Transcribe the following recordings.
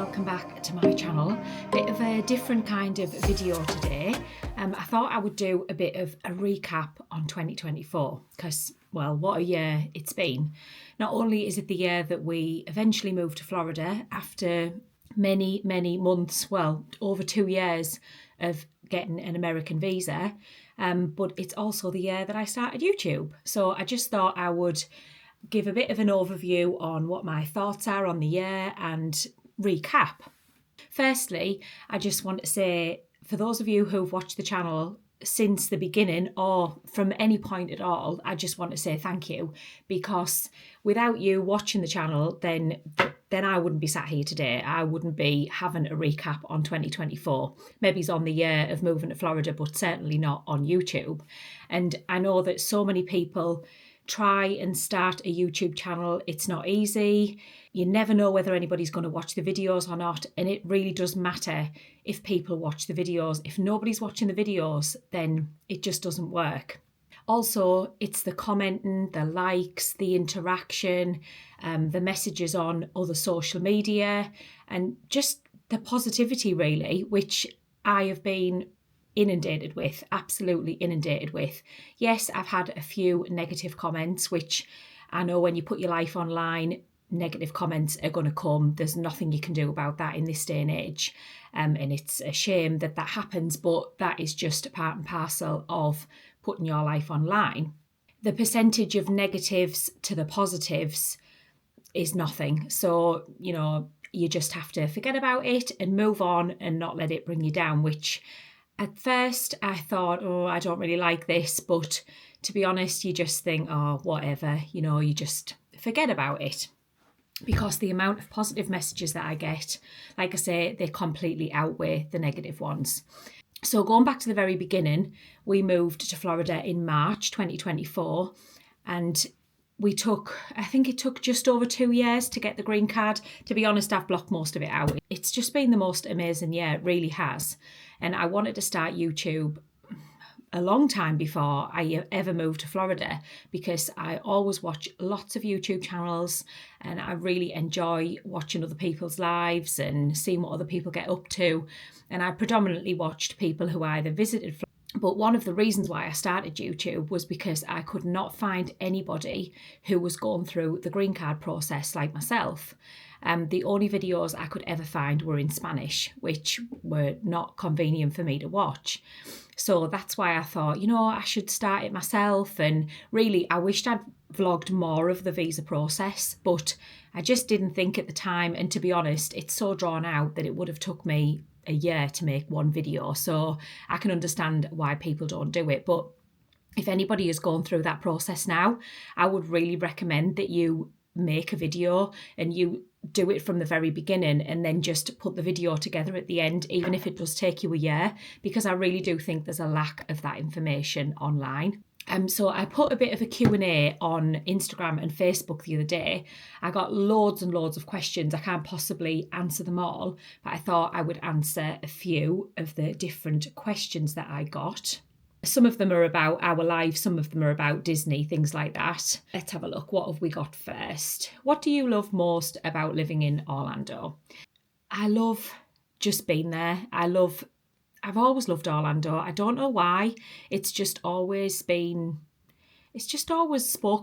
welcome back to my channel. Bit of a different kind of video today. I thought I would do a bit of a recap on 2024 because, well, what a year it's been. Not only is it the year that we eventually moved to Florida after many months, well, over 2 years of getting an American visa, but it's also the year that I started YouTube. So I just thought I would give a bit of an overview on what my thoughts are on the year and recap. Firstly, I just want to say, for those of you who've watched the channel since the beginning or from any point at all, I just want to say thank you, because without you watching the channel, then I wouldn't be sat here today. I wouldn't be having a recap on 2024. Maybe it's on the year of moving to Florida, but certainly not on YouTube. And I know that so many people try and start a YouTube channel. It's not easy. You never know whether anybody's going to watch the videos or not. And it really does matter if people watch the videos. If nobody's watching the videos, then it just doesn't work. Also, it's the commenting, the likes, the interaction, the messages on other social media, and just the positivity, really, which I have been inundated with, absolutely inundated with. Yes, I've had a few negative comments, which I know when you put your life online, negative comments are going to come. There's nothing you can do about that in this day and age. And it's a shame that that happens, but that is just a part and parcel of putting your life online. The percentage of negatives to the positives is nothing. So, you just have to forget about it and move on and not let it bring you down, which at first I thought, I don't really like this. But to be honest, you just think, whatever, you just forget about it. Because the amount of positive messages that I get, like I say, they completely outweigh the negative ones. So going back to the very beginning, we moved to Florida in March 2024, and I think it took just over 2 years to get the green card. To be honest, I've blocked most of it out. It's just been the most amazing year, it really has. And I wanted to start YouTube a long time before I ever moved to Florida, because I always watch lots of YouTube channels and I really enjoy watching other people's lives and seeing what other people get up to. And I predominantly watched people who either visited Florida. But one of the reasons why I started YouTube was because I could not find anybody who was going through the green card process like myself. The only videos I could ever find were in Spanish, which were not convenient for me to watch. So that's why I thought, I should start it myself. And really, I wished I'd vlogged more of the visa process, but I just didn't think at the time. And to be honest, it's so drawn out that it would have took me a year to make one video. So I can understand why people don't do it. But if anybody has gone through that process now, I would really recommend that you make a video and you do it from the very beginning and then just put the video together at the end, even if it does take you a year, because I really do think there's a lack of that information online. So I put a bit of a Q&A on Instagram and Facebook the other day. I got loads and loads of questions. I can't possibly answer them all, but I thought I would answer a few of the different questions that I got. Some of them are about our lives, some of them are about Disney, things like that. Let's have a look. What have we got first? What do you love most about living in Orlando? I love just being there. I've always loved Orlando. I don't know why. It's just always spoke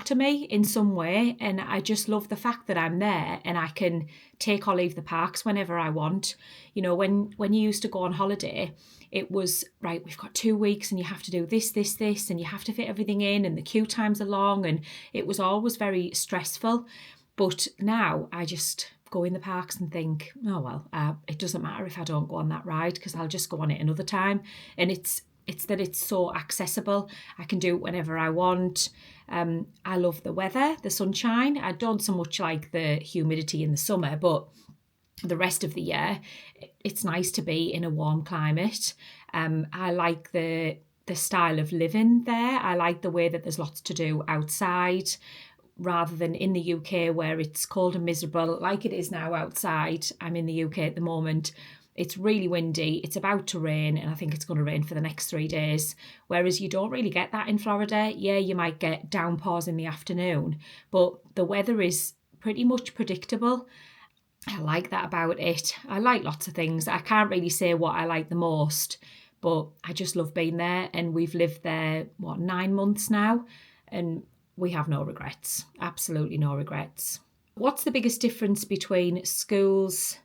to me in some way. And I just love the fact that I'm there and I can take or leave the parks whenever I want. When you used to go on holiday, it was, right, we've got 2 weeks and you have to do this, and you have to fit everything in and the queue times are long, and it was always very stressful. But now I just go in the parks and think, it doesn't matter if I don't go on that ride because I'll just go on it another time. And it's that it's so accessible. I can do it whenever I want. I love the weather, the sunshine. I don't so much like the humidity in the summer, but the rest of the year, it's nice to be in a warm climate. I like the style of living there. I like the way that there's lots to do outside, rather than in the UK where it's cold and miserable like it is now outside. I'm in the UK at the moment. It's really windy. It's about to rain, and I think it's going to rain for the next 3 days. Whereas you don't really get that in Florida. Yeah, you might get downpours in the afternoon, but the weather is pretty much predictable. I like that about it. I like lots of things. I can't really say what I like the most, but I just love being there. And we've lived there, 9 months now, and we have no regrets. Absolutely no regrets. What's the biggest difference between schools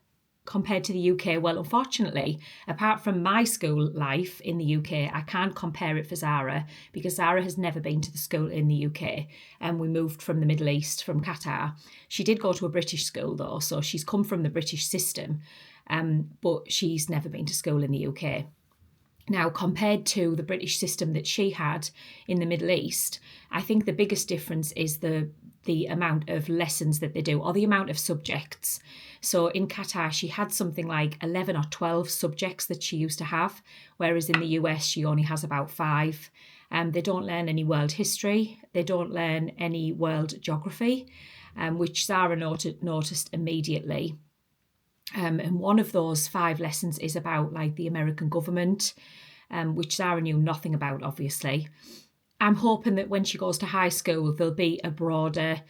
compared to the UK? Well, unfortunately, apart from my school life in the UK, I can't compare it for Zara because Zara has never been to the school in the UK, and we moved from the Middle East, from Qatar. She did go to a British school though, so she's come from the British system, but she's never been to school in the UK. Now, compared to the British system that she had in the Middle East, I think the biggest difference is the amount of lessons that they do, or the amount of subjects. So in Qatar, she had something like 11 or 12 subjects that she used to have, whereas in the US, she only has about 5. They don't learn any world history. They don't learn any world geography, which Zara noticed immediately. And one of those 5 lessons is about like the American government, which Zara knew nothing about, obviously. I'm hoping that when she goes to high school, there'll be a broader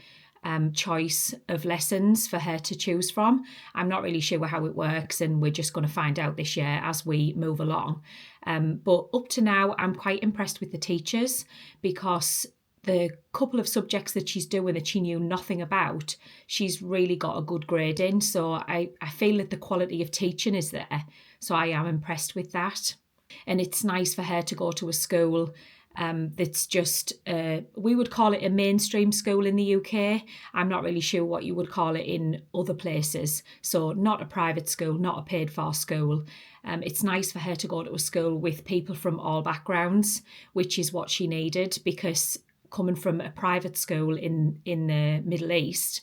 choice of lessons for her to choose from. I'm not really sure how it works, and we're just going to find out this year as we move along. But up to now, I'm quite impressed with the teachers, because the couple of subjects that she's doing that she knew nothing about, she's really got a good grade in. So I feel that the quality of teaching is there. So I am impressed with that. And it's nice for her to go to a school that's just, we would call it a mainstream school in the UK. I'm not really sure what you would call it in other places. So not a private school, not a paid for school. It's nice for her to go to a school with people from all backgrounds, which is what she needed, because coming from a private school in the Middle East,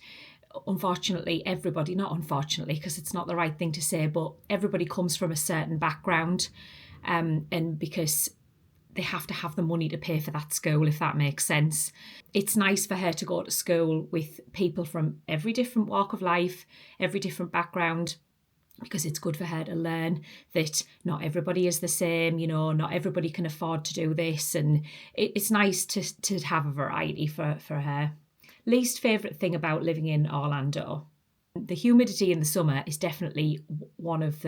unfortunately, everybody, not unfortunately, because it's not the right thing to say, but everybody comes from a certain background, and because they have to have the money to pay for that school, if that makes sense. It's nice for her to go to school with people from every different walk of life, every different background, because it's good for her to learn that not everybody is the same, not everybody can afford to do this. And it's nice to have a variety for her. Least favourite thing about living in Orlando. The humidity in the summer is definitely one of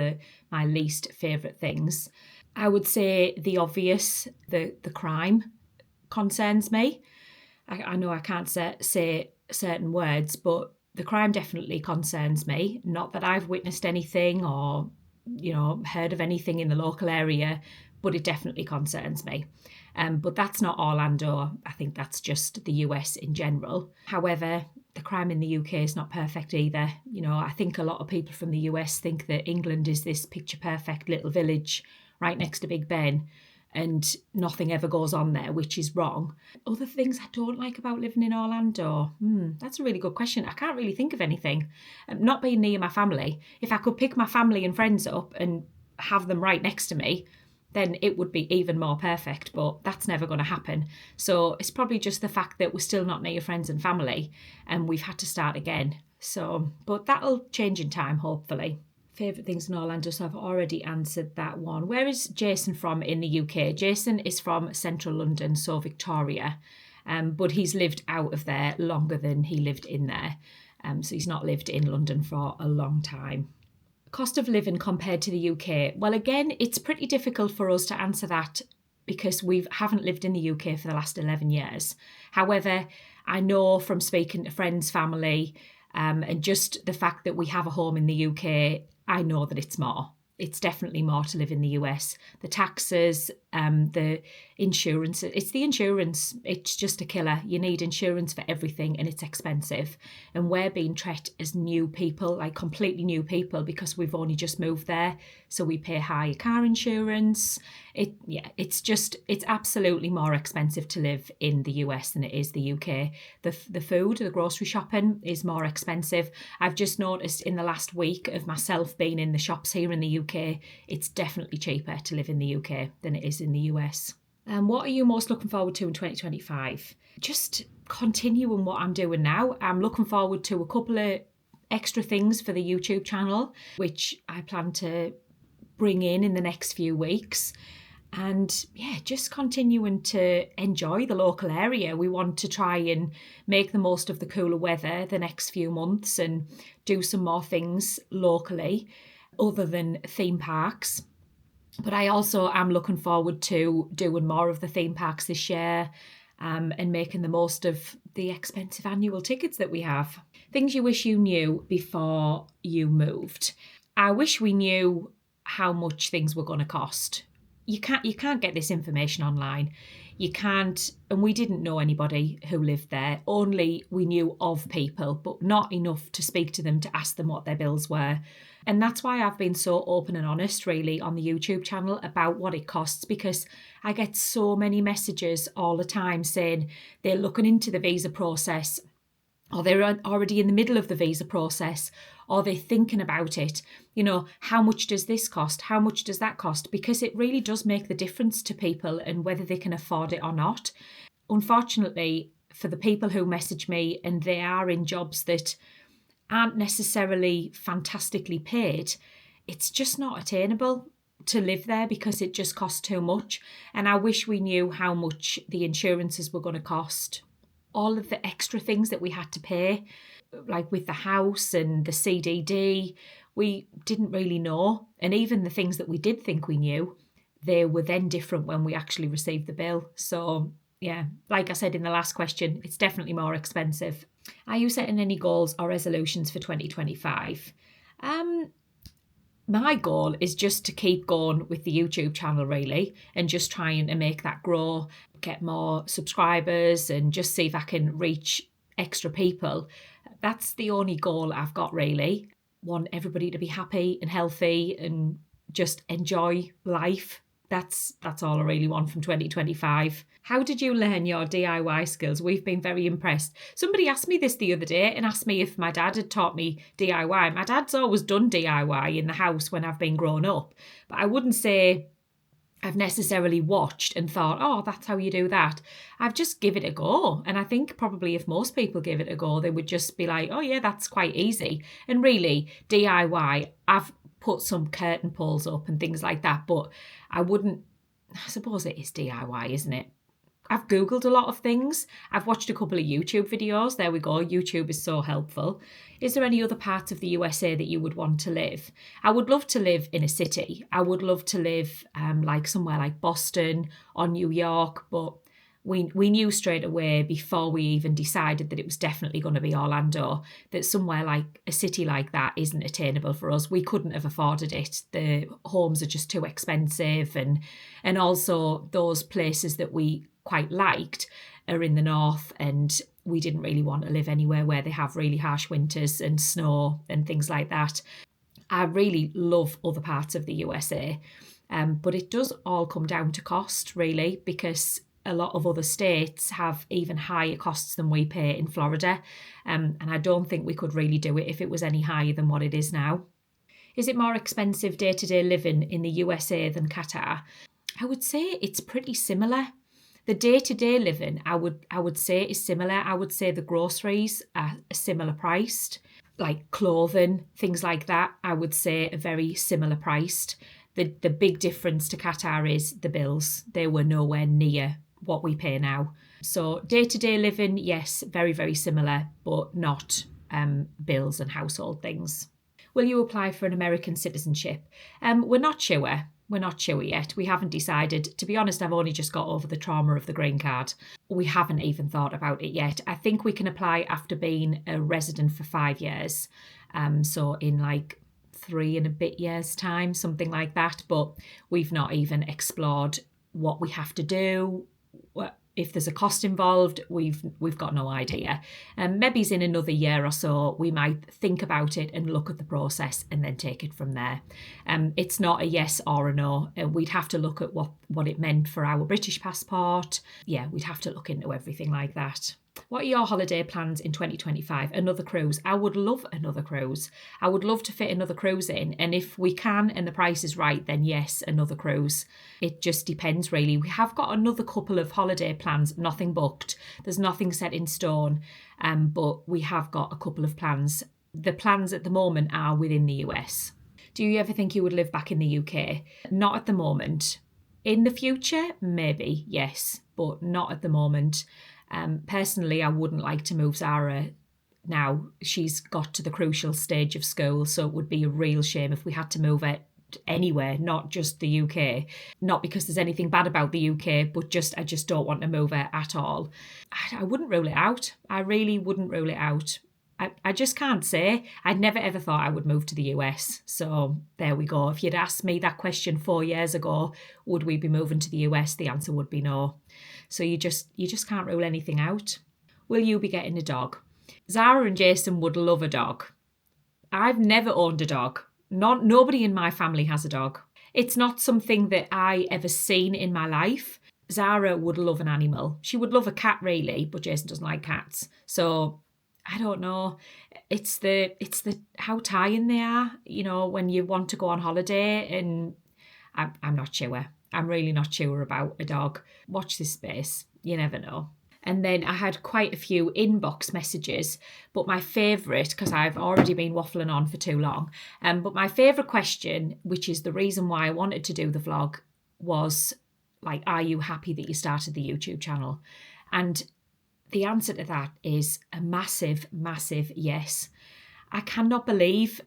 my least favourite things. I would say the obvious, the crime concerns me. I know I can't say certain words, but the crime definitely concerns me. Not that I've witnessed anything or, heard of anything in the local area, but it definitely concerns me. But that's not Orlando. I think that's just the US in general. However, the crime in the UK is not perfect either. I think a lot of people from the US think that England is this picture perfect little village right next to Big Ben, and nothing ever goes on there, which is wrong. Other things I don't like about living in Orlando? That's a really good question. I can't really think of anything. Not being near my family. If I could pick my family and friends up and have them right next to me, then it would be even more perfect, but that's never going to happen. So it's probably just the fact that we're still not near friends and family, and we've had to start again. So, but that'll change in time, hopefully. Favourite things in Orlando, so I've already answered that one. Where is Jason from in the UK? Jason is from central London, so Victoria, but he's lived out of there longer than he lived in there, so he's not lived in London for a long time. Cost of living compared to the UK? Well, again, it's pretty difficult for us to answer that because we haven't lived in the UK for the last 11 years. However, I know from speaking to friends, family, and just the fact that we have a home in the UK, I know that it's more. It's definitely more to live in the US. The taxes, the insurance, it's the insurance. It's just a killer. You need insurance for everything and it's expensive. And we're being treated as new people, like completely new people, because we've only just moved there. So we pay higher car insurance. It's absolutely more expensive to live in the US than it is the UK. The food, the grocery shopping is more expensive. I've just noticed in the last week of myself being in the shops here in the UK, it's definitely cheaper to live in the UK than it is in the US. What are you most looking forward to in 2025? Just continuing what I'm doing now. I'm looking forward to a couple of extra things for the YouTube channel, which I plan to bring in the next few weeks. and yeah, just continuing to enjoy the local area. We want to try and make the most of the cooler weather the next few months and do some more things locally other than theme parks. But I also am looking forward to doing more of the theme parks this year, and making the most of the expensive annual tickets that we have. Things you wish you knew before you moved. I wish we knew how much things were going to cost. You can't get this information online. You can't, and we didn't know anybody who lived there. Only we knew of people, but not enough to speak to them to ask them what their bills were. And that's why I've been so open and honest, really, on the YouTube channel about what it costs, because I get so many messages all the time saying they're looking into the visa process, or they're already in the middle of the visa process, or they're thinking about it. You know, how much does this cost? How much does that cost? Because it really does make the difference to people and whether they can afford it or not. Unfortunately, for the people who message me and they are in jobs that aren't necessarily fantastically paid, it's just not attainable to live there because it just costs too much. And I wish we knew how much the insurances were going to cost, all of the extra things that we had to pay, like with the house and the CDD. We didn't really know. And even the things that we did think we knew, they were then different when we actually received the bill. So yeah, like I said in the last question, it's definitely more expensive. Are you setting any goals or resolutions for 2025? My goal is just to keep going with the YouTube channel, really, and just trying to make that grow, get more subscribers, and just see if I can reach extra people. That's the only goal I've got, really. Want everybody to be happy and healthy and just enjoy life. That's all I really want from 2025. How did you learn your DIY skills? We've been very impressed. Somebody asked me this the other day and asked me if my dad had taught me DIY. My dad's always done DIY in the house when I've been grown up, but I wouldn't say I've necessarily watched and thought, oh, that's how you do that. I've just give it a go. And I think probably if most people give it a go, they would just be like, oh yeah, that's quite easy. And really, DIY, I've put some curtain poles up and things like that, but I suppose it is DIY, isn't it? I've Googled a lot of things. I've watched a couple of YouTube videos. There we go. YouTube is so helpful. Is there any other parts of the USA that you would want to live? I would love to live in a city. I would love to live like somewhere like Boston or New York, but we knew straight away before we even decided that it was definitely going to be Orlando, that somewhere like a city like that isn't attainable for us. We couldn't have afforded it. The homes are just too expensive, and also those places that we quite liked are in the north, and we didn't really want to live anywhere where they have really harsh winters and snow and things like that. I really love other parts of the USA, but it does all come down to cost, really, because a lot of other states have even higher costs than we pay in Florida, and I don't think we could really do it if it was any higher than what it is now. Is it more expensive day-to-day living in the USA than Qatar? I would say it's pretty similar. The day-to-day living, I would say, is similar. I would say the groceries are similar priced, like clothing, things like that. I would say are very similar priced. The big difference to Qatar is the bills. They were nowhere near what we pay now. So day-to-day living, yes, very, very similar, but not bills and household things. Will you apply for an American citizenship? We're not sure. We're not sure yet. We haven't decided. To be honest, I've only just got over the trauma of the green card. We haven't even thought about it yet. I think we can apply after being a resident for 5 years. So in like 3 and a bit years' time, something like that. But we've not even explored what we have to do. If there's a cost involved, we've got no idea. Maybe in another year or so, we might think about it and look at the process and then take it from there. It's not a yes or a no. We'd have to look at what it meant for our British passport. Yeah, we'd have to look into everything like that. What are your holiday plans in 2025? Another cruise. I would love another cruise. I would love to fit another cruise in. And if we can and the price is right, then yes, another cruise. It just depends, really. We have got another couple of holiday plans, nothing booked. There's nothing set in stone, but we have got a couple of plans. The plans at the moment are within the US. Do you ever think you would live back in the UK? Not at the moment. In the future, maybe, yes, but not at the moment. Personally, I wouldn't like to move Zara now. She's got to the crucial stage of school, so it would be a real shame if we had to move her anywhere, not just the UK. Not because there's anything bad about the UK, but I just don't want to move her at all. I wouldn't rule it out. I really wouldn't rule it out. I just can't say. I'd never ever thought I would move to the US. So there we go. If you'd asked me that question 4 years ago, would we be moving to the US? The answer would be no. So you just can't rule anything out. Will you be getting a dog? Zara and Jason would love a dog. I've never owned a dog. Nobody in my family has a dog. It's not something that I ever seen in my life. Zara would love an animal. She would love a cat really, but Jason doesn't like cats. So I don't know. It's the how tiring they are, you know, when you want to go on holiday, and I'm not sure. I'm really not sure about a dog. Watch this space. You never know. And then I had quite a few inbox messages, but my favourite, because I've already been waffling on for too long, but my favourite question, which is the reason why I wanted to do the vlog, was like, are you happy that you started the YouTube channel? And the answer to that is a massive, massive yes. I cannot believe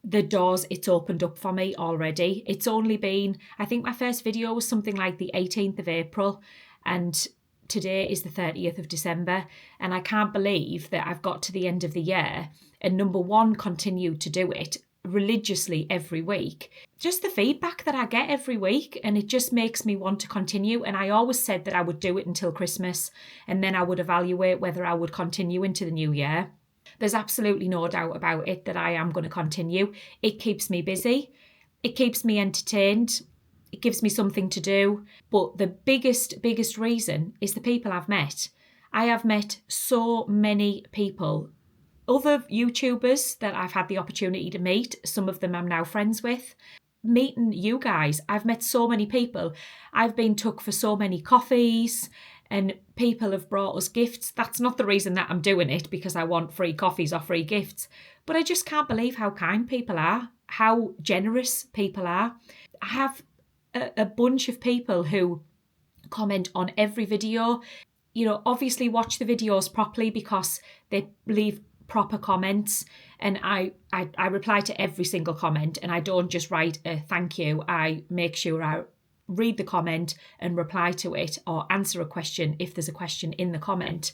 the doors it's opened up for me already. It's only been, I think my first video was something like the 18th of April, and today is the 30th of December, and I can't believe that I've got to the end of the year and number one, continued to do it religiously every week. Just the feedback that I get every week, and it just makes me want to continue. And I always said that I would do it until Christmas, and then I would evaluate whether I would continue into the new year. There's absolutely no doubt about it that I am going to continue. It keeps me busy. It keeps me entertained. It gives me something to do. But the biggest reason is the people I've met. I have met so many people, other YouTubers that I've had the opportunity to meet. Some of them I'm now friends with. Meeting you guys, I've met so many people. I've been took for so many coffees, and people have brought us gifts. That's not the reason that I'm doing it, because I want free coffees or free gifts. But I just can't believe how kind people are, how generous people are. I have a bunch of people who comment on every video. You know, obviously watch the videos properly because they leave proper comments, and I reply to every single comment, and I don't just write a thank you. I make sure I read the comment and reply to it, or answer a question if there's a question in the comment,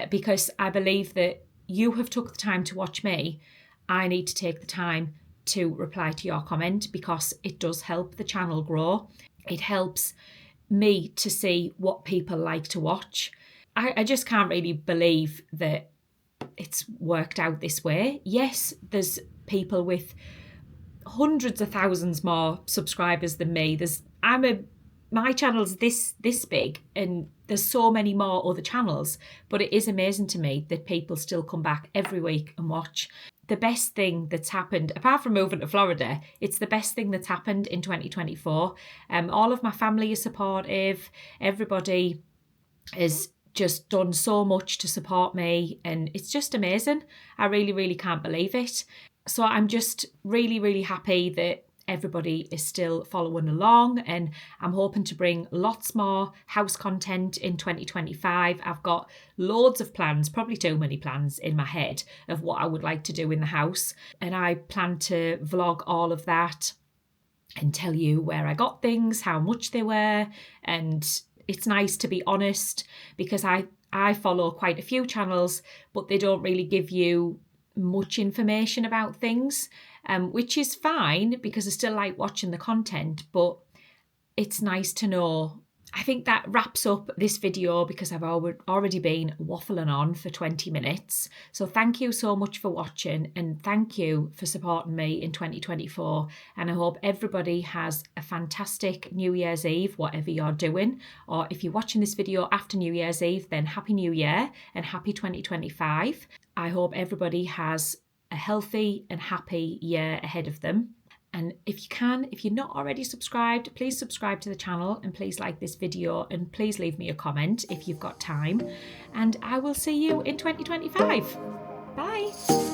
because I believe that you have took the time to watch me. I need to take the time to reply to your comment, because it does help the channel grow. It helps me to see what people like to watch. I just can't really believe that it's worked out this way. Yes, there's people with hundreds of thousands more subscribers than me. My channel's this big, and there's so many more other channels, but it is amazing to me that people still come back every week and watch. The best thing that's happened, apart from moving to Florida, it's the best thing that's happened in 2024. All of my family is supportive. Everybody has just done so much to support me, and it's just amazing. I really, really can't believe it. So I'm just really, really happy that everybody is still following along, and I'm hoping to bring lots more house content in 2025. I've got loads of plans, probably too many plans in my head of what I would like to do in the house, and I plan to vlog all of that and tell you where I got things, how much they were. And it's nice to be honest, because I follow quite a few channels, but they don't really give you much information about things, which is fine because I still like watching the content, but it's nice to know. I think that wraps up this video, because I've already been waffling on for 20 minutes. So thank you so much for watching, and thank you for supporting me in 2024. And I hope everybody has a fantastic New Year's Eve, whatever you're doing. Or if you're watching this video after New Year's Eve, then Happy New Year and happy 2025. I hope everybody has a healthy and happy year ahead of them. And if you're not already subscribed, please subscribe to the channel, and please like this video, and please leave me a comment if you've got time. And I will see you in 2025. Bye.